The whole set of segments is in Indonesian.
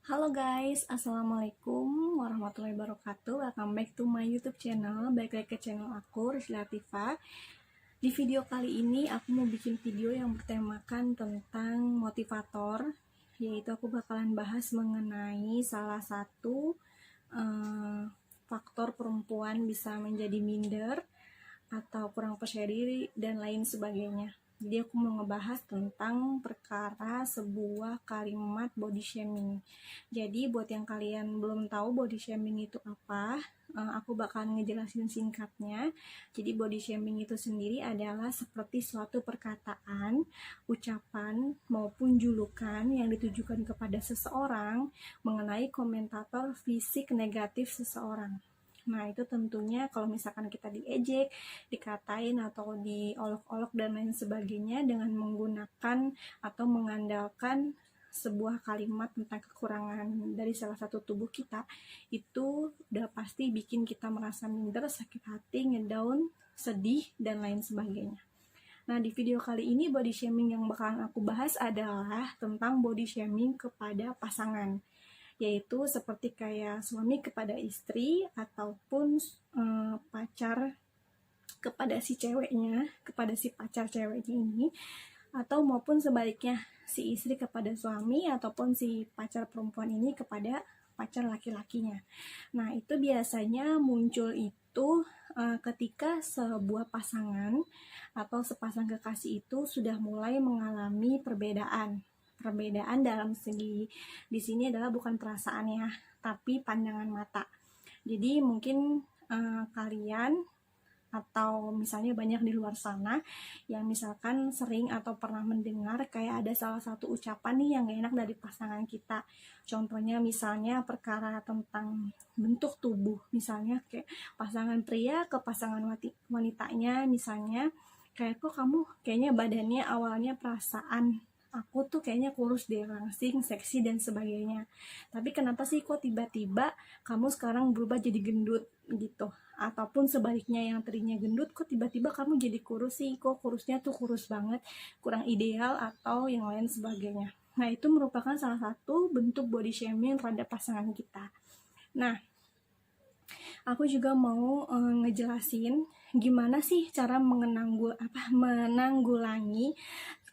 Halo guys, Assalamualaikum warahmatullahi wabarakatuh. Welcome back to my YouTube channel. Balik lagi ke channel aku, Rizly Latifah. Di video kali ini aku mau bikin video yang bertemakan tentang motivator, yaitu aku bakalan bahas mengenai salah satu faktor perempuan bisa menjadi minder atau kurang percaya diri dan lain sebagainya. Jadi aku mau ngebahas tentang perkara sebuah kalimat body shaming. Jadi buat yang kalian belum tahu body shaming itu apa, aku bakalan ngejelasin singkatnya. Jadi body shaming itu sendiri adalah seperti suatu perkataan, ucapan maupun julukan yang ditujukan kepada seseorang mengenai komentator fisik negatif seseorang. Nah, itu tentunya kalau misalkan kita diejek, dikatain, atau diolok-olok dan lain sebagainya dengan menggunakan atau mengandalkan sebuah kalimat tentang kekurangan dari salah satu tubuh kita, itu udah pasti bikin kita merasa minder, sakit hati, ngedown, sedih, dan lain sebagainya. Nah, di video kali ini body shaming yang bakalan aku bahas adalah tentang body shaming kepada pasangan, yaitu seperti kayak suami kepada istri ataupun pacar kepada si ceweknya, kepada si pacar ceweknya ini, atau maupun sebaliknya si istri kepada suami ataupun si pacar perempuan ini kepada pacar laki-lakinya. Nah, itu biasanya muncul itu ketika sebuah pasangan atau sepasang kekasih itu sudah mulai mengalami perbedaan dalam segi di sini adalah bukan perasaan ya, tapi pandangan mata. Jadi mungkin kalian atau misalnya banyak di luar sana yang misalkan sering atau pernah mendengar kayak ada salah satu ucapan nih yang gak enak dari pasangan kita. Contohnya misalnya perkara tentang bentuk tubuh, misalnya kayak pasangan pria ke pasangan wanitanya, misalnya kayak kok kamu kayaknya badannya awalnya perasaan aku tuh kayaknya kurus deh, langsing, seksi, dan sebagainya. Tapi kenapa sih kok tiba-tiba kamu sekarang berubah jadi gendut gitu? Ataupun sebaliknya yang tadinya gendut, kok tiba-tiba kamu jadi kurus sih? Kok kurusnya tuh kurus banget, kurang ideal, atau yang lain sebagainya. Nah, itu merupakan salah satu bentuk body shaming terhadap pasangan kita. Nah, aku juga mau ngejelasin gimana sih cara menanggulangi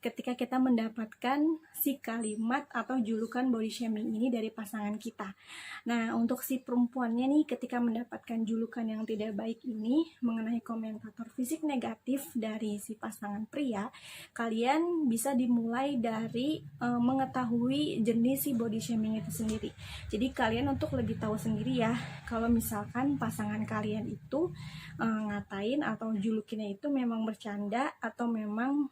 ketika kita mendapatkan si kalimat atau julukan body shaming ini dari pasangan kita. Nah, untuk si perempuannya nih ketika mendapatkan julukan yang tidak baik ini mengenai komentator fisik negatif dari si pasangan pria, kalian bisa dimulai dari mengetahui jenis si body shaming itu sendiri. Jadi kalian untuk lebih tahu sendiri ya, kalau misalkan pasangan kalian itu ngatain atau julukinnya itu memang bercanda atau memang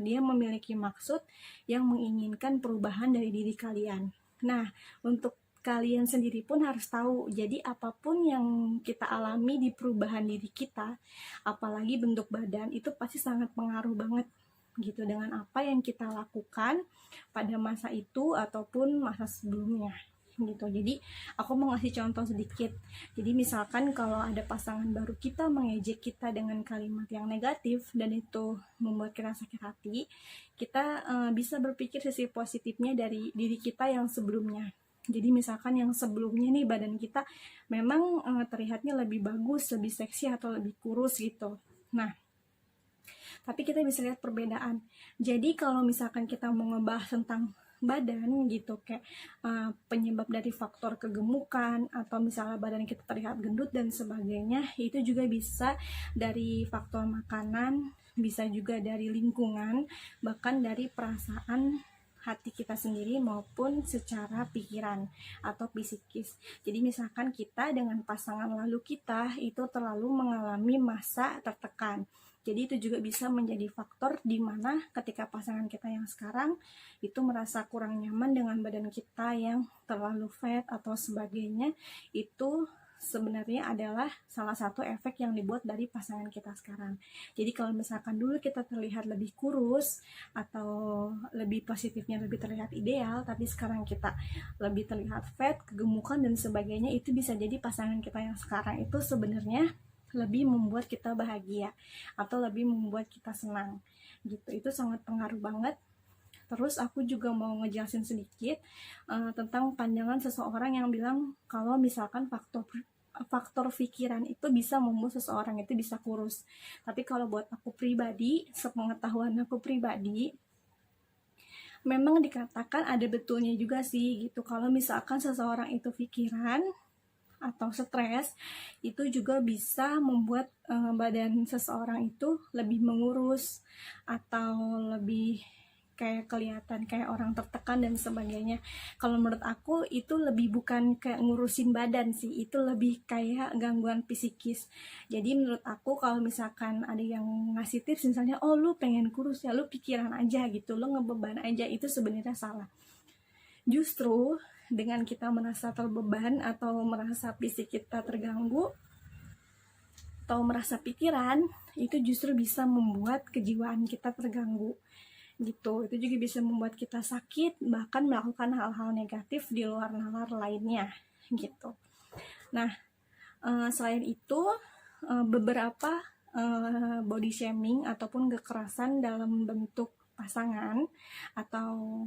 dia memiliki maksud yang menginginkan perubahan dari diri kalian. Nah, untuk kalian sendiri pun harus tahu, jadi apapun yang kita alami di perubahan diri kita, apalagi bentuk badan, itu pasti sangat pengaruh banget gitu dengan apa yang kita lakukan pada masa itu ataupun masa sebelumnya gitu. Jadi aku mau ngasih contoh sedikit. Jadi misalkan kalau ada pasangan baru kita mengejek kita dengan kalimat yang negatif dan itu membuat kita sakit hati, kita bisa berpikir sisi positifnya dari diri kita yang sebelumnya. Jadi misalkan yang sebelumnya nih badan kita memang terlihatnya lebih bagus, lebih seksi atau lebih kurus gitu. Nah, tapi kita bisa lihat perbedaan. Jadi kalau misalkan kita mau ngebahas tentang badan gitu, kayak penyebab dari faktor kegemukan atau misalnya badan kita terlihat gendut dan sebagainya, itu juga bisa dari faktor makanan, bisa juga dari lingkungan, bahkan dari perasaan hati kita sendiri maupun secara pikiran atau psikis. Jadi misalkan kita dengan pasangan lalu kita itu terlalu mengalami masa tertekan, jadi itu juga bisa menjadi faktor di mana ketika pasangan kita yang sekarang itu merasa kurang nyaman dengan badan kita yang terlalu fat atau sebagainya, itu sebenarnya adalah salah satu efek yang dibuat dari pasangan kita sekarang. Jadi kalau misalkan dulu kita terlihat lebih kurus atau lebih positifnya lebih terlihat ideal, tapi sekarang kita lebih terlihat fat, kegemukan dan sebagainya, itu bisa jadi pasangan kita yang sekarang itu sebenarnya lebih membuat kita bahagia atau lebih membuat kita senang gitu. Itu sangat pengaruh banget Terus aku juga mau ngejelasin sedikit tentang pandangan seseorang yang bilang kalau misalkan faktor pikiran itu bisa membuat seseorang itu bisa kurus. Tapi kalau buat aku pribadi, sepengetahuan aku pribadi, memang dikatakan ada betulnya juga sih gitu. Kalau misalkan seseorang itu pikiran atau stres, itu juga bisa membuat badan seseorang itu lebih mengurus atau lebih kayak kelihatan kayak orang tertekan dan sebagainya. Kalau menurut aku itu lebih bukan kayak ngurusin badan sih, itu lebih kayak gangguan psikis. Jadi menurut aku kalau misalkan ada yang ngasih tips misalnya, oh lu pengen kurus ya, lu pikiran aja gitu, lu ngebeban aja, itu sebenarnya salah. Justru dengan kita merasa terbeban atau merasa fisik kita terganggu atau merasa pikiran, itu justru bisa membuat kejiwaan kita terganggu gitu. Itu juga bisa membuat kita sakit, bahkan melakukan hal-hal negatif di luar nalar lainnya gitu. Nah, selain itu beberapa body shaming ataupun kekerasan dalam bentuk pasangan atau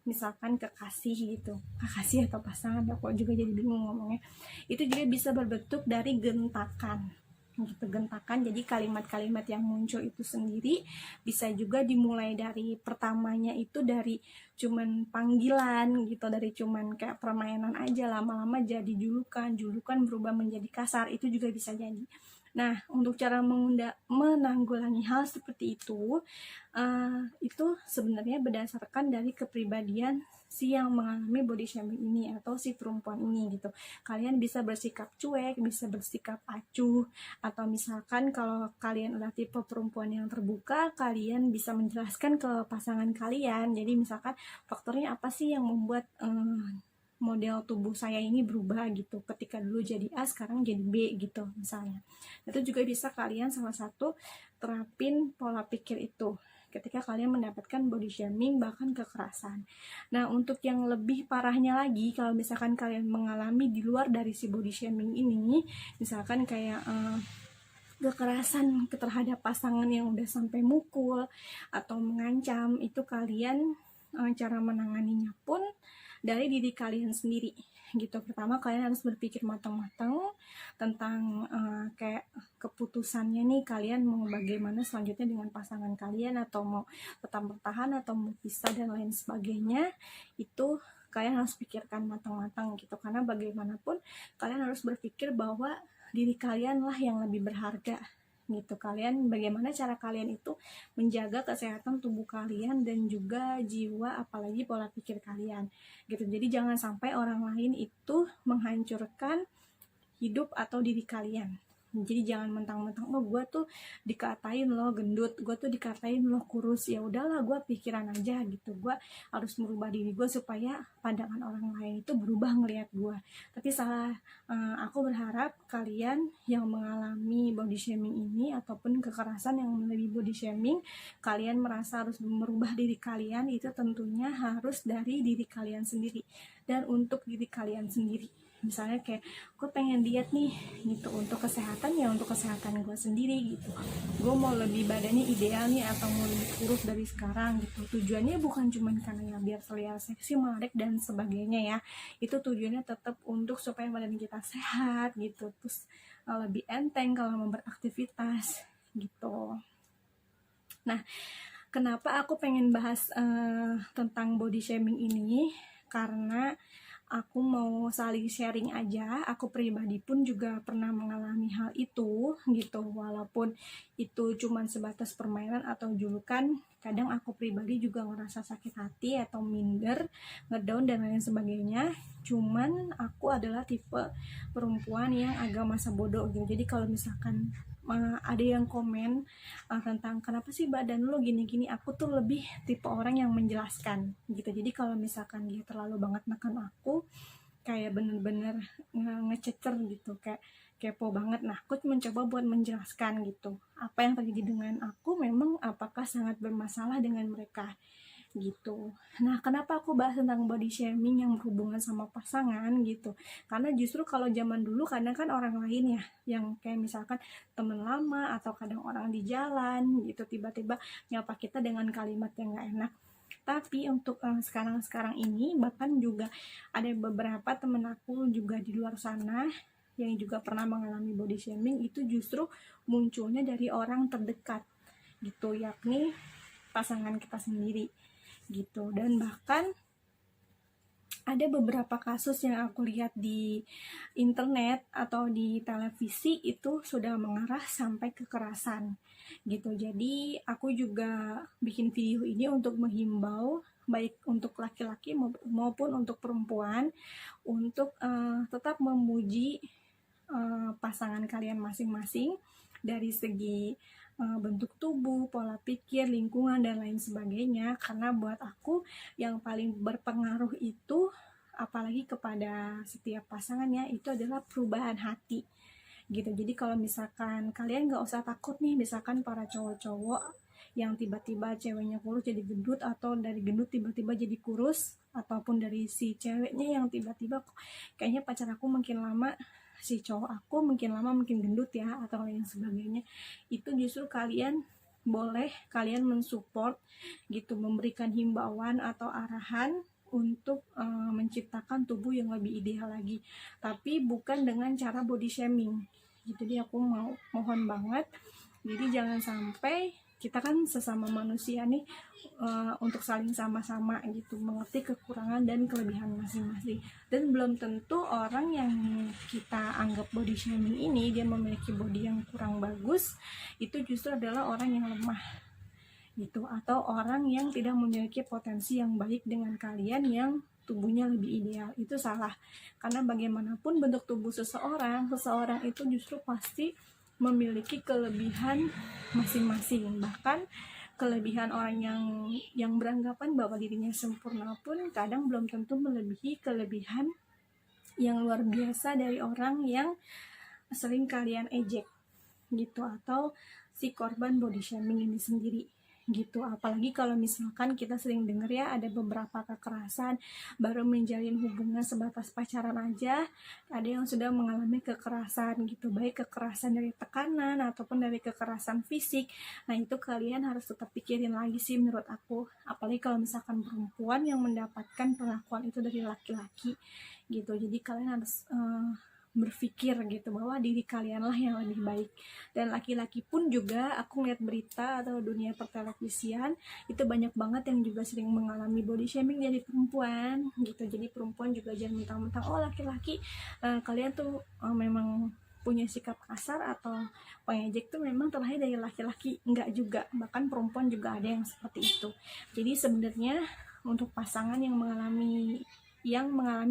misalkan kekasih gitu, kekasih atau pasangan, aku juga jadi bingung ngomongnya, itu juga bisa berbentuk dari gentakan gitu, gentakan. Jadi kalimat-kalimat yang muncul itu sendiri bisa juga dimulai dari pertamanya itu dari cuman panggilan gitu, dari cuman kayak permainan aja, lama-lama jadi julukan berubah menjadi kasar, itu juga bisa jadi. Nah, untuk cara menanggulangi hal seperti itu sebenarnya berdasarkan dari kepribadian si yang mengalami body shaming ini atau si perempuan ini gitu. Kalian bisa bersikap cuek, bisa bersikap acuh, atau misalkan kalau kalian adalah tipe perempuan yang terbuka, kalian bisa menjelaskan ke pasangan kalian. Jadi misalkan faktornya apa sih yang membuat model tubuh saya ini berubah gitu, ketika dulu jadi A sekarang jadi B gitu misalnya. Itu juga bisa kalian salah satu terapin pola pikir itu ketika kalian mendapatkan body shaming bahkan kekerasan. Nah, untuk yang lebih parahnya lagi, kalau misalkan kalian mengalami di luar dari si body shaming ini, misalkan kayak kekerasan terhadap pasangan yang udah sampai mukul atau mengancam, itu kalian cara menanganinya pun dari diri kalian sendiri gitu. Pertama, kalian harus berpikir matang-matang tentang kayak keputusannya nih, kalian mau bagaimana selanjutnya dengan pasangan kalian, atau mau tetap bertahan atau mau pisah dan lain sebagainya. Itu kalian harus pikirkan matang-matang gitu, karena bagaimanapun kalian harus berpikir bahwa diri kalian lah yang lebih berharga gitu. Kalian, bagaimana cara kalian itu menjaga kesehatan tubuh kalian dan juga jiwa, apalagi pola pikir kalian gitu. Jadi jangan sampai orang lain itu menghancurkan hidup atau diri kalian. Jadi jangan mentang-mentang, oh gue tuh dikatain lo gendut, gue tuh dikatain lo kurus, ya udahlah gue pikiran aja gitu, gue harus merubah diri gue supaya pandangan orang lain itu berubah ngelihat gue. Tapi salah. Aku berharap kalian yang mengalami body shaming ini ataupun kekerasan yang melebihi body shaming, kalian merasa harus merubah diri kalian, itu tentunya harus dari diri kalian sendiri dan untuk diri kalian sendiri. Misalnya kayak gue pengen diet nih gitu, untuk kesehatan ya untuk kesehatan gue sendiri gitu, gue mau lebih badannya ideal nih atau mau lebih kurus dari sekarang gitu. Tujuannya bukan cuma karena ya biar terlihat seksi, menarik dan sebagainya ya, itu tujuannya tetap untuk supaya badan kita sehat gitu, terus lebih enteng kalau mau beraktivitas gitu. Nah, kenapa aku pengen bahas tentang body shaming ini, karena aku mau saling sharing aja. Aku pribadi pun juga pernah mengalami hal itu gitu, walaupun itu cuma sebatas permainan atau julukan. Kadang aku pribadi juga ngerasa sakit hati atau minder, ngedown dan lain sebagainya. Cuman aku adalah tipe perempuan yang agak masa bodoh gitu. Jadi kalau misalkan ada yang komen tentang kenapa sih badan lo gini-gini, aku tuh lebih tipe orang yang menjelaskan gitu. Jadi kalau misalkan dia terlalu banget neken aku, kayak bener-bener ngececer gitu, kayak kepo banget, nah aku mencoba buat menjelaskan gitu apa yang terjadi dengan aku, memang apakah sangat bermasalah dengan mereka gitu. Nah, kenapa aku bahas tentang body shaming yang berhubungan sama pasangan gitu? Karena justru kalau zaman dulu kadang kan orang lain ya, yang kayak misalkan temen lama atau kadang orang di jalan gitu, tiba-tiba nyapa kita dengan kalimat yang gak enak. Tapi untuk sekarang-sekarang ini, bahkan juga ada beberapa temen aku juga di luar sana yang juga pernah mengalami body shaming, itu justru munculnya dari orang terdekat gitu, yakni pasangan kita sendiri gitu. Dan bahkan ada beberapa kasus yang aku lihat di internet atau di televisi itu sudah mengarah sampai kekerasan gitu. Jadi aku juga bikin video ini untuk menghimbau baik untuk laki-laki maupun untuk perempuan untuk tetap memuji pasangan kalian masing-masing dari segi bentuk tubuh, pola pikir, lingkungan, dan lain sebagainya. Karena buat aku yang paling berpengaruh itu, apalagi kepada setiap pasangannya, itu adalah perubahan hati gitu. Jadi kalau misalkan kalian gak usah takut nih, misalkan para cowok-cowok yang tiba-tiba ceweknya kurus jadi gendut, atau dari gendut tiba-tiba jadi kurus, ataupun dari si ceweknya yang tiba-tiba kayaknya pacar aku makin lama, si cowok aku makin lama makin gendut ya, atau lain sebagainya. Itu justru kalian mensupport gitu, memberikan himbauan atau arahan untuk menciptakan tubuh yang lebih ideal lagi, tapi bukan dengan cara body shaming gitu. Jadi aku mohon banget, jadi jangan sampai kita kan sesama manusia nih, untuk saling sama-sama gitu mengerti kekurangan dan kelebihan masing-masing. Dan belum tentu orang yang kita anggap body shaming ini dia memiliki body yang kurang bagus, itu justru adalah orang yang lemah gitu, atau orang yang tidak memiliki potensi yang baik dengan kalian yang tubuhnya lebih ideal. Itu salah, karena bagaimanapun bentuk tubuh seseorang itu justru pasti memiliki kelebihan masing-masing. Bahkan kelebihan orang yang beranggapan bahwa dirinya sempurna pun kadang belum tentu melebihi kelebihan yang luar biasa dari orang yang sering kalian ejek gitu, atau si korban body shaming ini sendiri gitu. Apalagi kalau misalkan kita sering dengar ya, ada beberapa kekerasan baru menjalin hubungan sebatas pacaran aja ada yang sudah mengalami kekerasan gitu, baik kekerasan dari tekanan ataupun dari kekerasan fisik. Nah itu kalian harus tetap pikirin lagi sih menurut aku, apalagi kalau misalkan perempuan yang mendapatkan perlakuan itu dari laki-laki gitu. Jadi kalian harus berpikir gitu bahwa diri kalianlah yang lebih baik. Dan laki-laki pun juga, aku ngeliat berita atau dunia pertelevisian itu banyak banget yang juga sering mengalami body shaming dari perempuan gitu. Jadi perempuan juga jangan mentang-mentang oh laki-laki kalian tuh memang punya sikap kasar atau pengejek tuh memang terlahir dari laki-laki. Enggak juga, bahkan perempuan juga ada yang seperti itu. Jadi sebenarnya untuk pasangan yang mengalami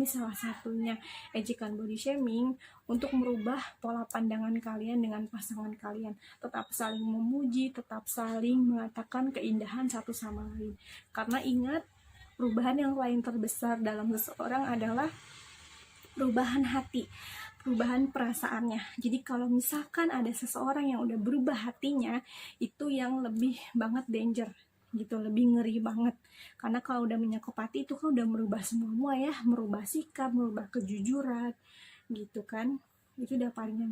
salah satunya ejekan body shaming, untuk merubah pola pandangan kalian dengan pasangan kalian, tetap saling memuji, tetap saling mengatakan keindahan satu sama lain. Karena ingat, perubahan yang paling terbesar dalam seseorang adalah perubahan hati, perubahan perasaannya. Jadi kalau misalkan ada seseorang yang udah berubah hatinya, itu yang lebih banget danger gitu, lebih ngeri banget. Karena kalau udah menyangkut hati itu kan udah merubah semua ya, merubah sikap, merubah kejujuran gitu kan. Itu udah paling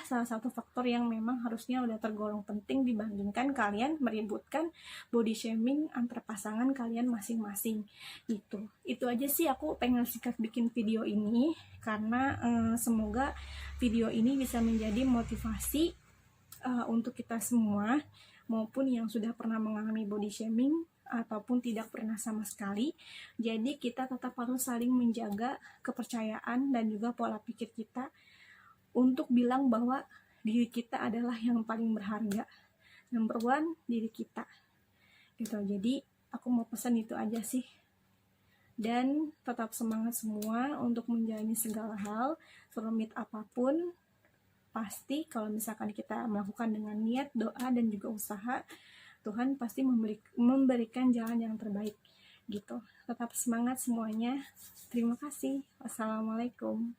salah satu faktor yang memang harusnya udah tergolong penting dibandingkan kalian meributkan body shaming antar pasangan kalian masing-masing gitu. Itu aja sih aku pengen singkat bikin video ini, karena semoga video ini bisa menjadi motivasi untuk kita semua, maupun yang sudah pernah mengalami body shaming ataupun tidak pernah sama sekali. Jadi kita tetap harus saling menjaga kepercayaan dan juga pola pikir kita untuk bilang bahwa diri kita adalah yang paling berharga. Number one, diri kita gitu. Jadi aku mau pesan itu aja sih. Dan tetap semangat semua untuk menjalani segala hal, serumit apapun. Pasti kalau misalkan kita melakukan dengan niat, doa, dan juga usaha, Tuhan pasti memberikan jalan yang terbaik gitu. Tetap semangat semuanya. Terima kasih. Wassalamualaikum.